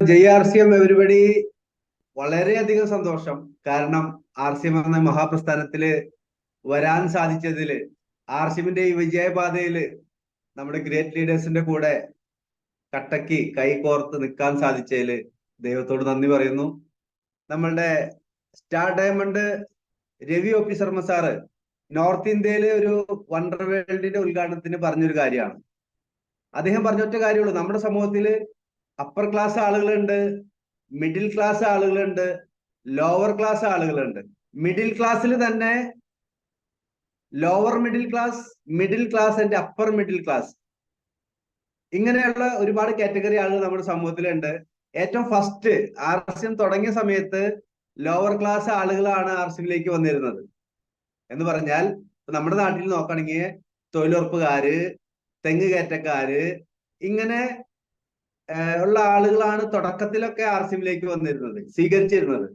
JRCM everybody വളരെയധികം സന്തോഷം. കാരണം RCM എന്ന മഹാപ്രസ്ഥാനത്തില് വരാൻ സാധിച്ചതില്, RCMന്റെ ഈ വിജയപാതയില് നമ്മുടെ ഗ്രേറ്റ് ലീഡേഴ്സിന്റെ കൂടെ കട്ടക്ക് കൈകോർത്ത് നിൽക്കാൻ സാധിച്ചതില് ദൈവത്തോട് നന്ദി പറയുന്നു. നമ്മളുടെ star diamond Ravi O P. Sharma sir north ഇന്ത്യയിലെ ഒരു വണ്ടർ വേൾഡിന്റെ ഉദ്ഘാടനത്തിന് പറഞ്ഞൊരു കാര്യമാണ്. അദ്ദേഹം പറഞ്ഞൊറ്റ കാര്യമുള്ളൂ, നമ്മുടെ സമൂഹത്തില് അപ്പർ ക്ലാസ് ആളുകളുണ്ട്, മിഡിൽ ക്ലാസ് ആളുകളുണ്ട്, ലോവർ ക്ലാസ് ആളുകളുണ്ട്. മിഡിൽ ക്ലാസ്സിൽ തന്നെ lower middle class and upper middle class, ഇങ്ങനെയുള്ള ഒരുപാട് കാറ്റഗറി ആളുകൾ നമ്മുടെ സമൂഹത്തിലുണ്ട്. ഏറ്റവും ഫസ്റ്റ് RCM തുടങ്ങിയ സമയത്ത് ലോവർ ക്ലാസ് ആളുകളാണ് RCMലേക്ക് വന്നിരുന്നത്. എന്ന് പറഞ്ഞാൽ നമ്മുടെ നാട്ടിൽ നോക്കുകയാണെങ്കിൽ തൊഴിലുറപ്പുകാര്, തെങ്ങ് കയറ്റക്കാര്, ഇങ്ങനെ ഉള്ള ആളുകളാണ് തുടക്കത്തിലൊക്കെ RCMലേക്ക് വന്നിരുന്നത്, സ്വീകരിച്ചിരുന്നത്.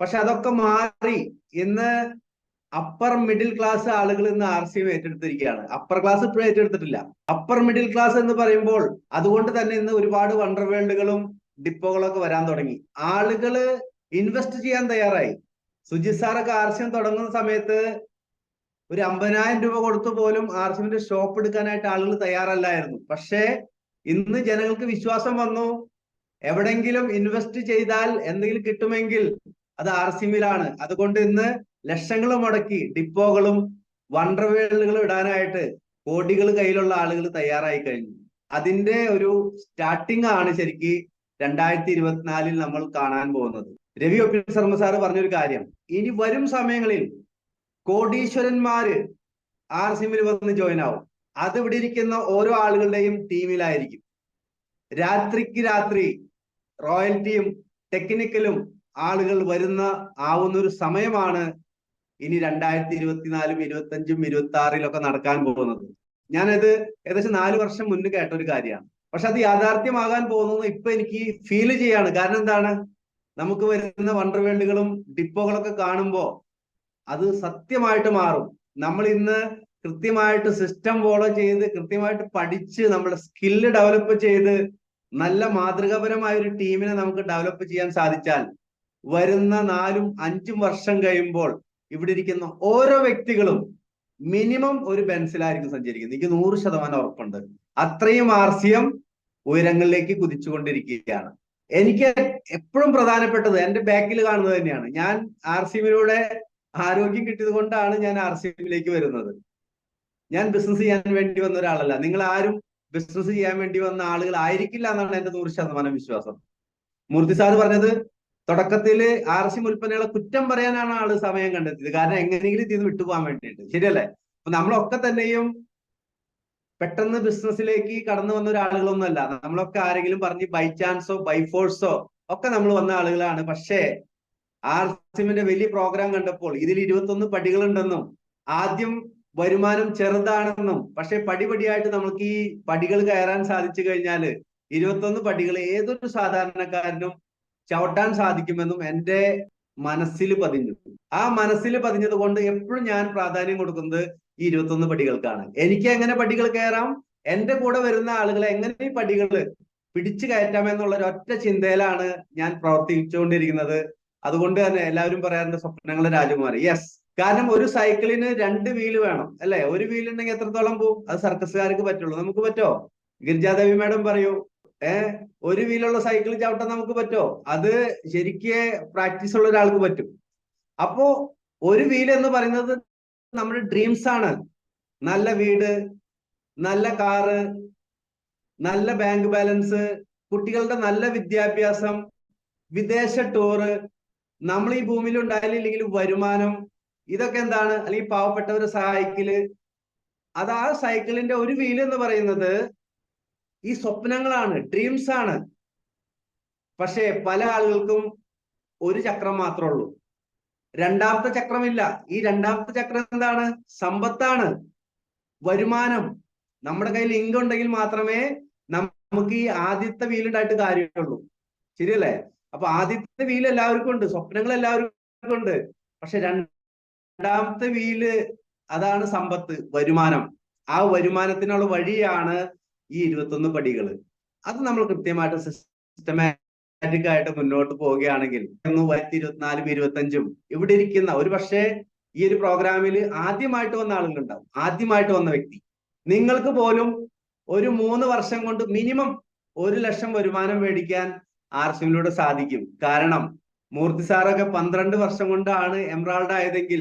പക്ഷെ അതൊക്കെ മാറി ഇന്ന് അപ്പർ മിഡിൽ ക്ലാസ് ആളുകൾ ഇന്ന് RCM ഏറ്റെടുത്തിരിക്കുകയാണ്. അപ്പർ ക്ലാസ് ഇപ്പോഴും ഏറ്റെടുത്തിട്ടില്ല. അപ്പർ മിഡിൽ ക്ലാസ് എന്ന് പറയുമ്പോൾ അതുകൊണ്ട് തന്നെ ഇന്ന് ഒരുപാട് വണ്ടർ വേൾഡുകളും ഡിപ്പോകളൊക്കെ വരാൻ തുടങ്ങി. ആളുകള് ഇൻവെസ്റ്റ് ചെയ്യാൻ തയ്യാറായി. സുജിത് സാറൊക്കെ RCM തുടങ്ങുന്ന സമയത്ത് ഒരു 50,000 രൂപ കൊടുത്തു പോലും RCMന്റെ ഷോപ്പ് എടുക്കാനായിട്ട് ആളുകൾ തയ്യാറല്ലായിരുന്നു. പക്ഷേ ഇന്ന് ജനങ്ങൾക്ക് വിശ്വാസം വന്നു, എവിടെങ്കിലും ഇൻവെസ്റ്റ് ചെയ്താൽ എന്തെങ്കിലും കിട്ടുമെങ്കിൽ അത് RCMലാണ്. അതുകൊണ്ട് ഇന്ന് ലക്ഷങ്ങൾ മുടക്കി ഡിപ്പോകളും വണ്ടർ വേൾഡുകളും ഇടാനായിട്ട് കോടികൾ കയ്യിലുള്ള ആളുകൾ തയ്യാറായി കഴിഞ്ഞു. അതിന്റെ ഒരു സ്റ്റാർട്ടിംഗ് ആണ് ശരിക്ക് 2024 നമ്മൾ കാണാൻ പോകുന്നത്. രവി ഒ.പി. ശർമ്മ സാറ് പറഞ്ഞൊരു കാര്യം, ഇനി വരും സമയങ്ങളിൽ കോടീശ്വരന്മാര് RCMൽ വന്ന് ജോയിൻ ആവും. അത് ഇവിടെ ഇരിക്കുന്ന ഓരോ ആളുകളുടെയും ടീമിലായിരിക്കും. രാത്രിക്ക് രാത്രി റോയൽറ്റിയും ടെക്നിക്കലും ആളുകൾ ആവുന്ന ഒരു സമയമാണ് ഇനി 2024, 25, 26 നടക്കാൻ പോകുന്നത്. ഞാനത് ഏകദേശം 4 വർഷം മുന്നേ കേട്ട ഒരു കാര്യമാണ്. പക്ഷെ അത് യാഥാർത്ഥ്യമാകാൻ പോകുന്നത് ഇപ്പൊ എനിക്ക് ഫീൽ ചെയ്യാണ്. കാരണം എന്താണ്, നമുക്ക് വരുന്ന വണ്ടർ വേൾഡുകളും ഡിപ്പോകളൊക്കെ കാണുമ്പോൾ അത് സത്യമായിട്ട് മാറും. നമ്മൾ ഇന്ന് കൃത്യമായിട്ട് സിസ്റ്റം ഫോളോ ചെയ്ത് കൃത്യമായിട്ട് പഠിച്ച് നമ്മുടെ സ്കില്ല് ഡെവലപ്പ് ചെയ്ത് നല്ല മാതൃകാപരമായ ഒരു ടീമിനെ നമുക്ക് ഡെവലപ്പ് ചെയ്യാൻ സാധിച്ചാൽ വരുന്ന 4, 5 വർഷം കഴിയുമ്പോൾ ഇവിടെ ഇരിക്കുന്ന ഓരോ വ്യക്തികളും മിനിമം ഒരു ബെൻസിലായിരിക്കും സഞ്ചരിക്കുന്നത്. എനിക്ക് 100% ഉറപ്പുണ്ട്. അത്രയും RCM ഉയരങ്ങളിലേക്ക് കുതിച്ചുകൊണ്ടിരിക്കുകയാണ്. എനിക്ക് എപ്പോഴും പ്രധാനപ്പെട്ടത് എന്റെ ബാക്കിൽ കാണുന്നത് തന്നെയാണ്. ഞാൻ RCMലൂടെ ആരോഗ്യം കിട്ടിയത് കൊണ്ടാണ് ഞാൻ RCMലേക്ക് വരുന്നത്. ഞാൻ ബിസിനസ് ചെയ്യാൻ വേണ്ടി വന്ന ഒരാളല്ല. നിങ്ങൾ ആരും ബിസിനസ് ചെയ്യാൻ വേണ്ടി വന്ന ആളുകൾ ആയിരിക്കില്ല എന്നാണ് എന്റെ 100% വിശ്വാസം. മൂർത്തി സാറ് പറഞ്ഞത്, തുടക്കത്തില് RCM ഉൽപ്പന്നങ്ങളെ കുറ്റം പറയാനാണ് ആള് സമയം കണ്ടെത്തിയത്. കാരണം എങ്ങനെയെങ്കിലും ഇതിന്ന് വിട്ടുപോകാൻ വേണ്ടിയിട്ട്. ശരിയല്ലേ? അപ്പൊ നമ്മളൊക്കെ തന്നെയും പെട്ടെന്ന് ബിസിനസ്സിലേക്ക് കടന്നു വന്ന ഒരാളുകളൊന്നുമല്ല. നമ്മളൊക്കെ ആരെങ്കിലും പറഞ്ഞ് ബൈ ചാൻസോ ബൈ ഫോഴ്സോ ഒക്കെ നമ്മൾ വന്ന ആളുകളാണ്. പക്ഷേ RCMന്റെ വലിയ പ്രോഗ്രാം കണ്ടപ്പോൾ ഇതിൽ 21 പടികളുണ്ടെന്നും ആദ്യം വരുമാനം ചെറുതാണെന്നും പക്ഷെ പടിപടിയായിട്ട് നമുക്ക് ഈ പടികൾ കയറാൻ സാധിച്ചു കഴിഞ്ഞാൽ 21 പടികൾ ഏതൊരു സാധാരണക്കാരനും ചവിട്ടാൻ സാധിക്കുമെന്നും എൻ്റെ മനസ്സിൽ പതിഞ്ഞു. ആ മനസ്സിൽ പതിഞ്ഞത് കൊണ്ട് എപ്പോഴും ഞാൻ പ്രാധാന്യം കൊടുക്കുന്നത് ഈ 21 പടികൾക്കാണ്. എനിക്ക് എങ്ങനെ പടികൾ കയറാം, എന്റെ കൂടെ വരുന്ന ആളുകളെ എങ്ങനെ ഈ പടികൾ പിടിച്ചു കയറ്റാമെന്നുള്ള ഒരൊറ്റ ചിന്തയിലാണ് ഞാൻ പ്രവർത്തിച്ചുകൊണ്ടിരിക്കുന്നത്. അതുകൊണ്ട് തന്നെ എല്ലാവരും പറയാറുണ്ട് സ്വപ്നങ്ങളുടെ രാജകുമാരി. യെസ്, കാരണം ഒരു സൈക്കിളിന് 2 വീല് വേണം അല്ലെ? ഒരു വീൽ ഉണ്ടെങ്കിൽ എത്രത്തോളം പോകും? അത് സർക്കസുകാർക്ക് പറ്റുള്ളൂ. നമുക്ക് പറ്റോ? ഗിരിജാദേവി മാഡം പറയൂ, ഒരു വീലുള്ള സൈക്കിൾ ചവിട്ടാൻ നമുക്ക് പറ്റോ? അത് ശരിക്ക് പ്രാക്ടീസ് ഉള്ള ഒരാൾക്ക് പറ്റും. അപ്പോ ഒരു വീൽ എന്ന് പറയുന്നത് നമ്മുടെ ഡ്രീംസ് ആണ്. നല്ല വീട്, നല്ല കാറ്, നല്ല ബാങ്ക് ബാലൻസ്, കുട്ടികളുടെ നല്ല വിദ്യാഭ്യാസം, വിദേശ ടൂറ്, നമ്മൾ ഈ ഭൂമിയിൽ ഉണ്ടായില്ലെങ്കിൽ വരുമാനം, ഇതൊക്കെ എന്താണ്? അല്ലെങ്കിൽ പാവപ്പെട്ടവരെ സഹായിക്കല്. അത് ആ സൈക്കിളിന്റെ ഒരു വീല് എന്ന് പറയുന്നത് ഈ സ്വപ്നങ്ങളാണ്, ഡ്രീംസ് ആണ്. പക്ഷേ പല ആളുകൾക്കും ഒരു ചക്രം മാത്രമേ ഉള്ളൂ, രണ്ടാമത്തെ ചക്രമില്ല. ഈ രണ്ടാമത്തെ ചക്രം എന്താണ്? സമ്പത്താണ്, വരുമാനം. നമ്മുടെ കയ്യിൽ ഇൻകം ഉണ്ടെങ്കിൽ മാത്രമേ നമുക്ക് ഈ ആദ്യത്തെ വീലുണ്ടായിട്ട് കാര്യമുള്ളൂ. ശരിയല്ലേ? അപ്പൊ ആദ്യത്തെ വീല് എല്ലാവർക്കും ഉണ്ട്, സ്വപ്നങ്ങൾ എല്ലാവർക്കും ഉണ്ട്. പക്ഷെ രണ്ടാമത്തെ വീല് അതാണ് സമ്പത്ത്, വരുമാനം. ആ വരുമാനത്തിനുള്ള വഴിയാണ് ഈ 21 പടികൾ. അത് നമ്മൾ കൃത്യമായിട്ട് സിസ്റ്റമാറ്റിക് സിസ്റ്റമാറ്റിക് ആയിട്ട് മുന്നോട്ട് പോവുകയാണെങ്കിൽ 2024-25 ഇവിടെ ഇരിക്കുന്ന ഒരു പക്ഷേ ഈ ഒരു പ്രോഗ്രാമിൽ ആദ്യമായിട്ട് വന്ന ആളുകളുണ്ടാവും, ആദ്യമായിട്ട് വന്ന വ്യക്തി. നിങ്ങൾക്ക് പോലും ഒരു 3 വർഷം കൊണ്ട് മിനിമം 1 ലക്ഷം വരുമാനം മേടിക്കാൻ ആർസിയിലൂടെ സാധിക്കും. കാരണം മൂർത്തി സാറൊക്കെ 12 വർഷം കൊണ്ടാണ് എംറാൾഡ് ആയതെങ്കിൽ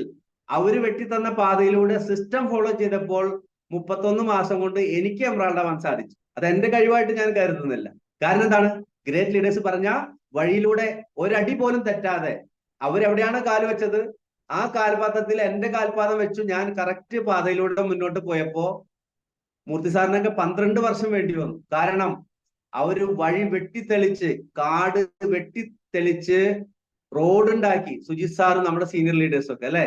അവര് വെട്ടിത്തന്ന പാതയിലൂടെ സിസ്റ്റം ഫോളോ ചെയ്തപ്പോൾ 31 മാസം കൊണ്ട് എനിക്ക് എംറാൾഡ് ആവാൻ സാധിച്ചു. അത് എന്റെ കഴിവായിട്ട് ഞാൻ കരുതുന്നില്ല. കാരണം എന്താണ്? ഗ്രേറ്റ് ലീഡേഴ്സ് പറഞ്ഞ വഴിയിലൂടെ ഒരടി പോലും തെറ്റാതെ അവരെവിടെയാണ് കാല് വെച്ചത് ആ കാൽപാദത്തിൽ എന്റെ കാൽപാദം വെച്ചു ഞാൻ കറക്റ്റ് പാതയിലൂടെ മുന്നോട്ട് പോയപ്പോ മൂർത്തി സാറിനൊക്കെ 12 വർഷം വേണ്ടി വന്നു. കാരണം അവര് വഴി വെട്ടിത്തെളിച്ച്, കാട് വെട്ടിത്തെളിച്ച് റോഡ് ഉണ്ടാക്കി. സുജിത് സാറ് നമ്മുടെ സീനിയർ ലീഡേഴ്സ് ഒക്കെ അല്ലെ.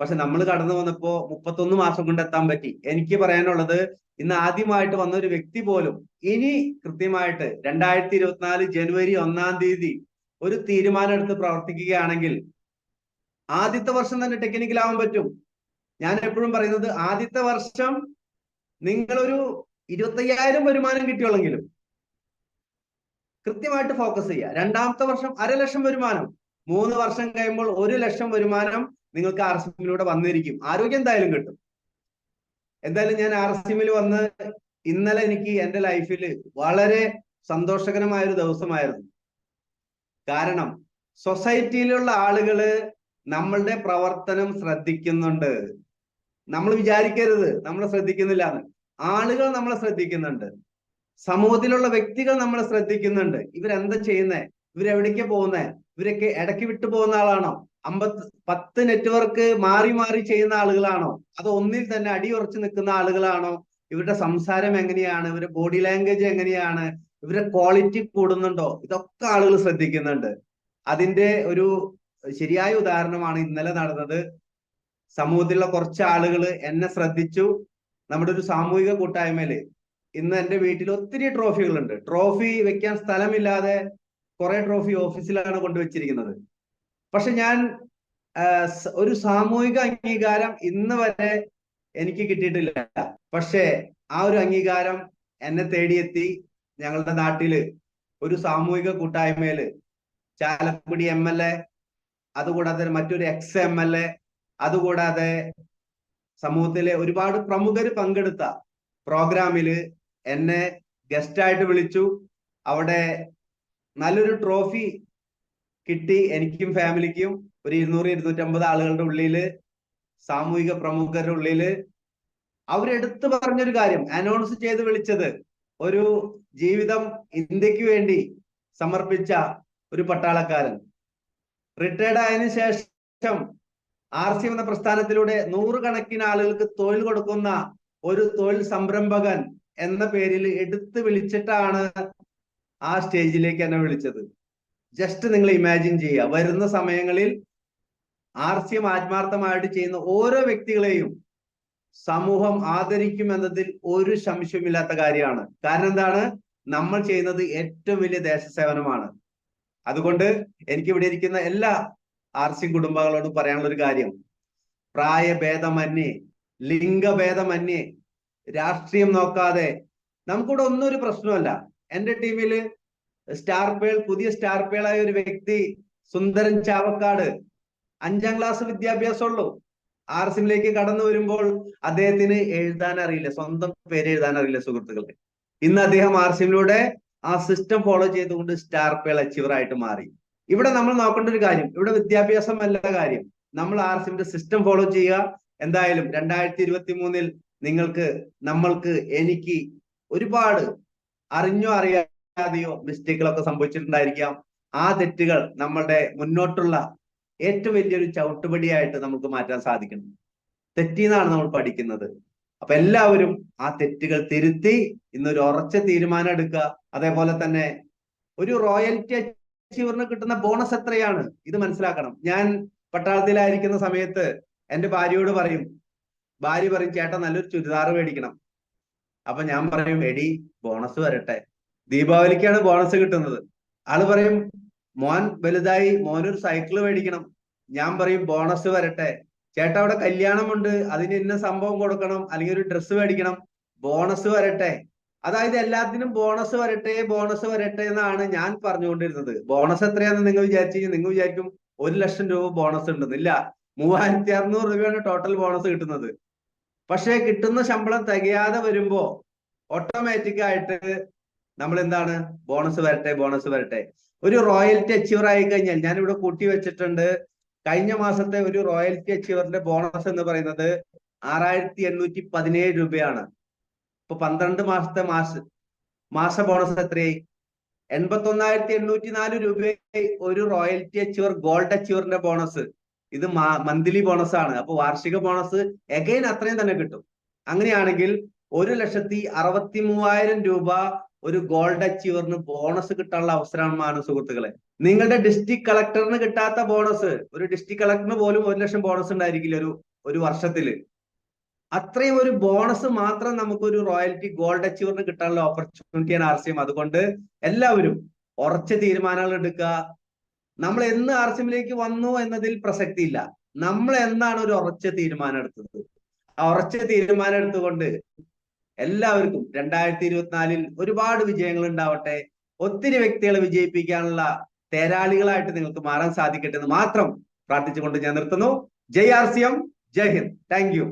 പക്ഷെ നമ്മൾ കടന്നു വന്നപ്പോ 31 മാസം കൊണ്ട് എത്താൻ പറ്റി. എനിക്ക് പറയാനുള്ളത്, ഇന്ന് ആദ്യമായിട്ട് വന്ന ഒരു വ്യക്തി പോലും ഇനി കൃത്യമായിട്ട് 2024 ജനുവരി 1-ാം തീയതി ഒരു തീരുമാനം എടുത്ത് പ്രവർത്തിക്കുകയാണെങ്കിൽ ആദ്യത്തെ വർഷം തന്നെ ടെക്നിക്കലാവാൻ പറ്റും. ഞാൻ എപ്പോഴും പറയുന്നത്, ആദ്യത്തെ വർഷം നിങ്ങളൊരു 25,000 വരുമാനം കിട്ടിയുള്ളെങ്കിലും കൃത്യമായിട്ട് ഫോക്കസ് ചെയ്യുക. 2-ാമത്തെ വർഷം 1/2 ലക്ഷം വരുമാനം, 3 വർഷം കഴിയുമ്പോൾ 1 ലക്ഷം വരുമാനം നിങ്ങൾക്ക് ആർസിഎമ്മിലൂടെ വന്നിരിക്കും. ആരോഗ്യം എന്തായാലും കിട്ടും. എന്തായാലും ഞാൻ ആർസിഎമ്മിൽ വന്ന് ഇന്നലെ എനിക്ക് എന്റെ ലൈഫിൽ വളരെ സന്തോഷകരമായ ഒരു ദിവസമായിരുന്നു. കാരണം സൊസൈറ്റിയിലുള്ള ആളുകള് നമ്മളുടെ പ്രവർത്തനം ശ്രദ്ധിക്കുന്നുണ്ട്. നമ്മൾ വിചാരിക്കരുത് നമ്മൾ ശ്രദ്ധിക്കുന്നില്ല എന്ന്. ആളുകൾ നമ്മളെ ശ്രദ്ധിക്കുന്നുണ്ട്. സമൂഹത്തിലുള്ള വ്യക്തികൾ നമ്മളെ ശ്രദ്ധിക്കുന്നുണ്ട്. ഇവരെന്താ ചെയ്യുന്നേ, ഇവരെവിടേക്ക് പോകുന്നേ, ഇവരൊക്കെ ഇടയ്ക്ക് വിട്ടു പോകുന്ന ആളാണോ, 10 നെറ്റ്വർക്ക് മാറി മാറി ചെയ്യുന്ന ആളുകളാണോ, അത് ഒന്നിൽ തന്നെ അടിയുറച്ചു നിൽക്കുന്ന ആളുകളാണോ, ഇവരുടെ സംസാരം എങ്ങനെയാണ്, ഇവരുടെ ബോഡി ലാംഗ്വേജ് എങ്ങനെയാണ്, ഇവരുടെ ക്വാളിറ്റി കൂടുന്നുണ്ടോ, ഇതൊക്കെ ആളുകൾ ശ്രദ്ധിക്കുന്നുണ്ട്. അതിന്റെ ഒരു ശരിയായ ഉദാഹരണമാണ് ഇന്നലെ നടന്നത്. സമൂഹത്തിലുള്ള കുറച്ച് ആളുകൾ എന്നെ ശ്രദ്ധിച്ചു. നമ്മുടെ ഒരു സാമൂഹിക കൂട്ടായ്മയില് ഇന്ന് എന്റെ വീട്ടിൽ ഒത്തിരി ട്രോഫികളുണ്ട്. ട്രോഫി വെക്കാൻ സ്ഥലമില്ലാതെ കുറെ ട്രോഫി ഓഫീസിലാണ് കൊണ്ടുവച്ചിരിക്കുന്നത്. പക്ഷെ ഞാൻ ഒരു സാമൂഹിക അംഗീകാരം ഇന്ന് വരെ എനിക്ക് കിട്ടിയിട്ടില്ല. പക്ഷേ ആ ഒരു അംഗീകാരം എന്നെ തേടിയെത്തി. ഞങ്ങളുടെ നാട്ടില് ഒരു സാമൂഹിക കൂട്ടായ്മയില് ചാലക്കുടി MLA, അതുകൂടാതെ മറ്റൊരു MLA, അതുകൂടാതെ സമൂഹത്തിലെ ഒരുപാട് പ്രമുഖര് പങ്കെടുത്ത പ്രോഗ്രാമില് എന്നെ ഗസ്റ്റായിട്ട് വിളിച്ചു. അവിടെ നല്ലൊരു ട്രോഫി കിട്ടി എനിക്കും ഫാമിലിക്കും. ഒരു 200-250 ആളുകളുടെ ഉള്ളില്, സാമൂഹിക പ്രമുഖരുടെ ഉള്ളില് അവരെടുത്തു പറഞ്ഞൊരു കാര്യം, അനൗൺസ് ചെയ്ത് വിളിച്ചത്, ഒരു ജീവിതം ഇന്ത്യക്ക് വേണ്ടി സമർപ്പിച്ച ഒരു പട്ടാളക്കാരൻ, റിട്ടയർഡ് ആയതിനു ശേഷം ആർസിഎം എന്ന പ്രസ്ഥാനത്തിലൂടെ 100 കണക്കിന് ആളുകൾക്ക് തൊഴിൽ കൊടുക്കുന്ന ഒരു തൊഴിൽ സംരംഭകൻ എന്ന പേരിൽ എടുത്ത് വിളിച്ചിട്ടാണ് ആ സ്റ്റേജിലേക്ക് എന്നെ വിളിച്ചത്. ജസ്റ്റ് നിങ്ങൾ ഇമാജിൻ ചെയ്യുക. വരുന്ന സമയങ്ങളിൽ ആർസിഎം ആത്മാർത്ഥമായിട്ട് ചെയ്യുന്ന ഓരോ വ്യക്തികളെയും സമൂഹം ആദരിക്കും എന്നതിൽ ഒരു സംശയമില്ലാത്ത കാര്യമാണ്. കാരണം എന്താണ്? നമ്മൾ ചെയ്യുന്നത് ഏറ്റവും വലിയ ദേശസേവനമാണ്. അതുകൊണ്ട് എനിക്ക് ഇവിടെ ഇരിക്കുന്ന എല്ലാ ആർസിഎം കുടുംബങ്ങളോടും പറയാനുള്ള ഒരു കാര്യം, പ്രായഭേദമന്യേ, ലിംഗഭേദമന്യേ, രാഷ്ട്രീയം നോക്കാതെ, നമുക്കിവിടെ ഒന്നും ഒരു പ്രശ്നമല്ല. എന്റെ ടീമില് പുതിയ സ്റ്റാർ പേളായ ഒരു വ്യക്തി, സുന്ദരൻ ചാവക്കാട്, 5-ാം ക്ലാസ് വിദ്യാഭ്യാസമുള്ളൂ. ആർസിഎമ്മിലേക്ക് കടന്നു വരുമ്പോൾ അദ്ദേഹത്തിന് എഴുതാൻ അറിയില്ല, സ്വന്തം പേര് എഴുതാൻ അറിയില്ല സുഹൃത്തുക്കളെ. ഇന്ന് അദ്ദേഹം ആർസിഎമ്മിലൂടെ ആ സിസ്റ്റം ഫോളോ ചെയ്തുകൊണ്ട് സ്റ്റാർ പേൾ അച്ചീവർ ആയിട്ട് മാറി. ഇവിടെ നമ്മൾ നോക്കേണ്ട ഒരു കാര്യം, ഇവിടെ വിദ്യാഭ്യാസം അല്ല കാര്യം, നമ്മൾ ആർസിഎമ്മിന്റെ സിസ്റ്റം ഫോളോ ചെയ്യുക. എന്തായാലും 2023-ൽ നിങ്ങൾക്ക്, നമ്മൾക്ക്, എനിക്ക് ഒരുപാട് അറിഞ്ഞോ അറിയാതെയോ മിസ്റ്റേക്കുകളൊക്കെ സംഭവിച്ചിട്ടുണ്ടായിരിക്കാം. ആ തെറ്റുകൾ നമ്മളുടെ മുന്നോട്ടുള്ള ഏറ്റവും വലിയൊരു ചവിട്ടുപടിയായിട്ട് നമുക്ക് മാറ്റാൻ സാധിക്കണം. തെറ്റിന്നാണ് നമ്മൾ പഠിക്കുന്നത്. അപ്പൊ എല്ലാവരും ആ തെറ്റുകൾ തിരുത്തി ഇന്നൊരു ഉറച്ച തീരുമാനം എടുക്കുക. അതേപോലെ തന്നെ ഒരു റോയൽറ്റി അച്ചീവറിന് കിട്ടുന്ന ബോണസ് എത്രയാണ് ഇത് മനസ്സിലാക്കണം. ഞാൻ പട്ടാളത്തിലായിരിക്കുന്ന സമയത്ത് എന്റെ ഭാര്യയോട് പറയും, ഭാര്യ പറയും, ചേട്ടാ നല്ലൊരു ചുരിദാർ മേടിക്കണം. അപ്പൊ ഞാൻ പറയും, എടി ബോണസ് വരട്ടെ, ദീപാവലിക്കാണ് ബോണസ് കിട്ടുന്നത്. ആള് പറയും, മോൻ വലുതായി, മോനൊരു സൈക്കിൾ മേടിക്കണം. ഞാൻ പറയും, ബോണസ് വരട്ടെ. ചേട്ടാ അവിടെ കല്യാണമുണ്ട്, അതിന് ഇന്ന സംഭവം കൊടുക്കണം, അല്ലെങ്കിൽ ഒരു ഡ്രസ്സ് മേടിക്കണം, ബോണസ് വരട്ടെ. അതായത് എല്ലാത്തിനും ബോണസ് വരട്ടെ എന്നാണ് ഞാൻ പറഞ്ഞുകൊണ്ടിരുന്നത്. ബോണസ് എത്രയാണെന്ന് നിങ്ങൾ വിചാരിച്ചു? നിങ്ങൾ വിചാരിക്കും 1,00,000 രൂപ ബോണസ് ഉണ്ടെന്നില്ല. 3,600 രൂപയാണ് ടോട്ടൽ ബോണസ് കിട്ടുന്നത്. പക്ഷേ കിട്ടുന്ന ശമ്പളം തികയാതെ വരുമ്പോ ഓട്ടോമാറ്റിക് ആയിട്ട് നമ്മൾ എന്താണ്, ബോണസ് വരട്ടെ. ഒരു റോയൽറ്റി അച്ചീവർ ആയി കഴിഞ്ഞാൽ, ഞാൻ ഇവിടെ കൂട്ടി വെച്ചിട്ടുണ്ട്, കഴിഞ്ഞ മാസത്തെ ഒരു റോയൽറ്റി അച്ചീവറിന്റെ ബോണസ് എന്ന് പറയുന്നത് 6,817 രൂപയാണ്. ഇപ്പൊ 12 മാസത്തെ മാസ ബോണസ് എത്രയായി? 81,804 രൂപയായി ഒരു റോയൽറ്റി അച്ചീവർ ഗോൾഡ് അച്ചീവറിന്റെ ബോണസ്. ഇത് മന്ത്ലി ബോണസ് ആണ്. അപ്പൊ വാർഷിക ബോണസ് എഗൈൻ അത്രയും തന്നെ കിട്ടും. അങ്ങനെയാണെങ്കിൽ 1,63,000 രൂപ ഒരു ഗോൾഡ് അച്ചീവറിന് ബോണസ് കിട്ടാനുള്ള അവസരമാണ് സുഹൃത്തുക്കളെ. നിങ്ങളുടെ ഡിസ്ട്രിക്ട് കളക്ടറിന് കിട്ടാത്ത ബോണസ്, ഒരു ഡിസ്ട്രിക്ട് കളക്ടറിന് പോലും 1,00,000 ബോണസ് ഉണ്ടായിരിക്കില്ല ഒരു വർഷത്തില്. അത്രയും ഒരു ബോണസ് മാത്രം നമുക്കൊരു റോയൽറ്റി ഗോൾഡ് അച്ചീവറിന് കിട്ടാനുള്ള ഓപ്പർച്യൂണിറ്റിയാണ് RCM. അതുകൊണ്ട് എല്ലാവരും ഉറച്ച തീരുമാനങ്ങൾ എടുക്കുക. നമ്മൾ എന്ന് RCMലേക്ക് വന്നു എന്നതിൽ പ്രസക്തിയില്ല, നമ്മൾ എന്നാണ് ഒരു ഉറച്ച തീരുമാനം എടുത്തത്. ആ ഉറച്ച തീരുമാനം എടുത്തുകൊണ്ട് എല്ലാവർക്കും 2024 ഒരുപാട് വിജയങ്ങൾ ഉണ്ടാവട്ടെ. ഒത്തിരി വ്യക്തികളെ വിജയിപ്പിക്കാനുള്ള തേരാളികളായിട്ട് നിങ്ങൾക്ക് മാറാൻ സാധിക്കട്ടെ എന്ന് മാത്രം പ്രാർത്ഥിച്ചുകൊണ്ട് ഞാൻ നിർത്തുന്നു. Jai RCM, Jai Hind. Thank U.